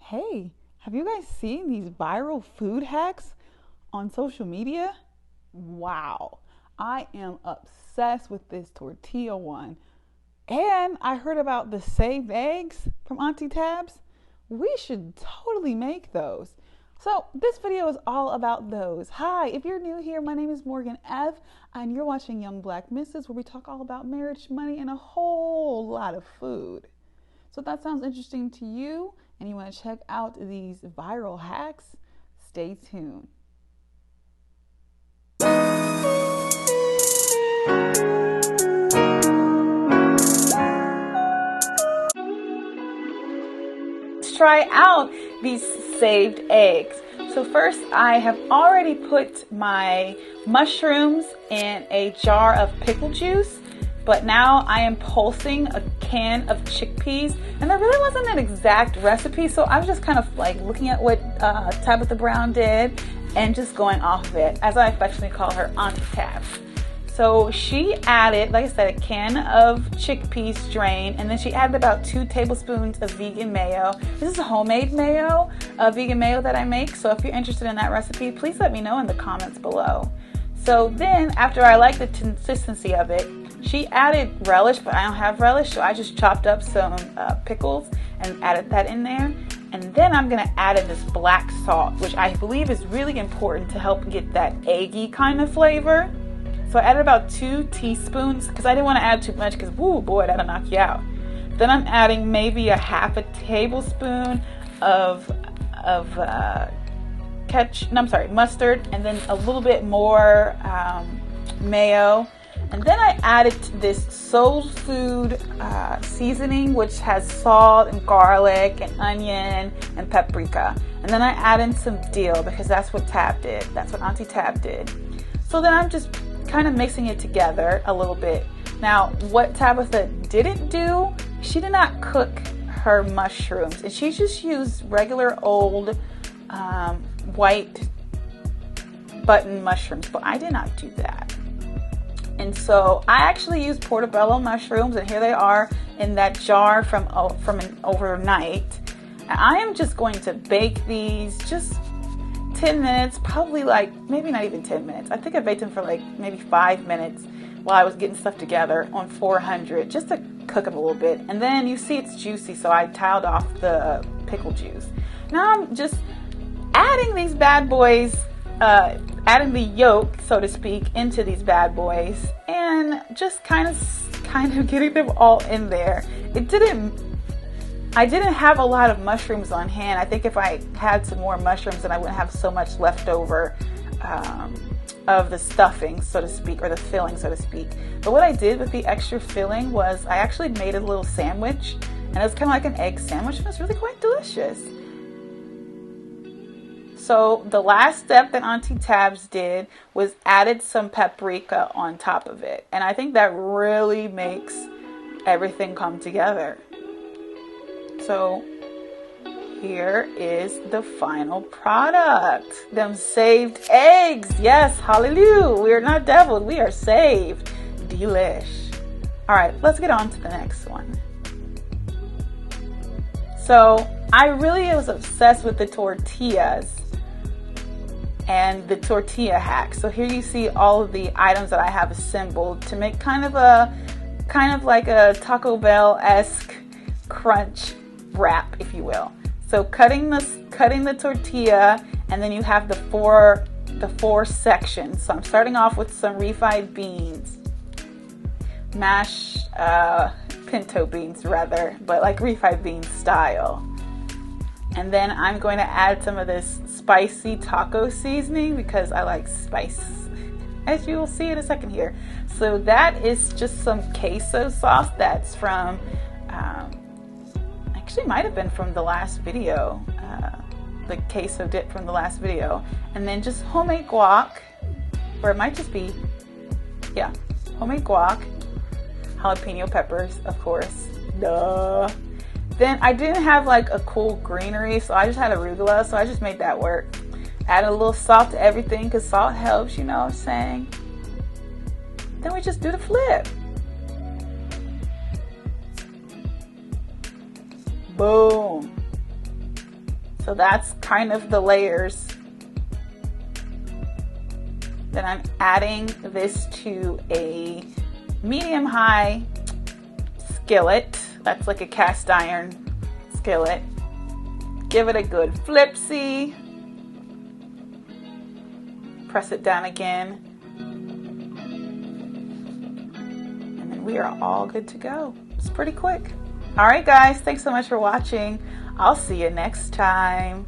Hey, have you guys seen these viral food hacks on social media? Wow, I am obsessed with this tortilla one. And I heard about the saved eggs from Auntie Tabs. We should totally make those. So, this video is all about those. Hi, if you're new here, my name is Morgan F., and you're watching Young Black Misses, where we talk all about marriage, money, and a whole lot of food. So, if that sounds interesting to you and you want to check out these viral hacks, stay tuned. Let's try out these saved eggs. So first, I have already put my mushrooms in a jar of pickle juice, but now I am pulsing a can of chickpeas, and there really wasn't an exact recipe, so I was just kind of like looking at what Tabitha Brown did and just going off of it, as I affectionately call her, Auntie Tab. So she added, like I said, a can of chickpeas drained, and then she added about 2 tablespoons of vegan mayo. This is homemade mayo, vegan mayo that I make. So if you're interested in that recipe, please let me know in the comments below. So then, after I like the consistency of it, she added relish, but I don't have relish, so I just chopped up some pickles and added that in there. And then I'm gonna add in this black salt, which I believe is really important to help get that eggy kind of flavor. So I added about 2 teaspoons because I didn't want to add too much because, woo, boy, that'll knock you out. Then I'm adding maybe a half a tablespoon of mustard, and then a little bit more mayo. And then I added this soul food seasoning, which has salt and garlic and onion and paprika. And then I add in some dill because that's what Tab did. That's what Auntie Tab did. So then I'm just kind of mixing it together a little bit. Now, what Tabitha didn't do, she did not cook her mushrooms, and she just used regular old white button mushrooms, but I did not do that. And so I actually used portobello mushrooms, and here they are in that jar from an overnight. And I am just going to bake these just 10 minutes, probably, like, maybe not even 10 minutes. I think I baked them for like maybe 5 minutes while I was getting stuff together on 400, just to cook them a little bit. And then you see it's juicy, so I tiled off the pickle juice. Now I'm just adding these bad boys, adding the yolk, so to speak, into these bad boys, and just kind of getting them all in there. I didn't have a lot of mushrooms on hand. I think if I had some more mushrooms, then I wouldn't have so much left over of the stuffing, so to speak, or the filling, so to speak. But what I did with the extra filling was I actually made a little sandwich, and it was kind of like an egg sandwich. It was really quite delicious. So the last step that Auntie Tabs did was added some paprika on top of it. And I think that really makes everything come together. So here is the final product. Them saved eggs. Yes, hallelujah. We are not deviled. We are saved. Delish. All right, let's get on to the next one. So I really was obsessed with the tortillas and the tortilla hack. So here you see all of the items that I have assembled to make kind of like a Taco Bell-esque crunch wrap, if you will. So cutting the tortilla, and then you have the four sections. So I'm starting off with some refried beans, mashed pinto beans rather, but like refried beans style. And then I'm going to add some of this spicy taco seasoning because I like spice, as you will see in a second here. So that is just some queso sauce that's from actually might have been from the last video, the queso dip from the last video. And then just homemade guac, or it might just be, yeah, homemade guac, jalapeno peppers, of course, duh. Then I didn't have like a cool greenery, so I just had arugula, so I just made that work. Add a little salt to everything because salt helps, you know what I'm saying. Then we just do the flip. Boom. So that's kind of the layers. Then I'm adding this to a medium-high skillet. That's like a cast iron skillet. Give it a good flipsy. Press it down again. And then we are all good to go. It's pretty quick. All right, guys, thanks so much for watching. I'll see you next time.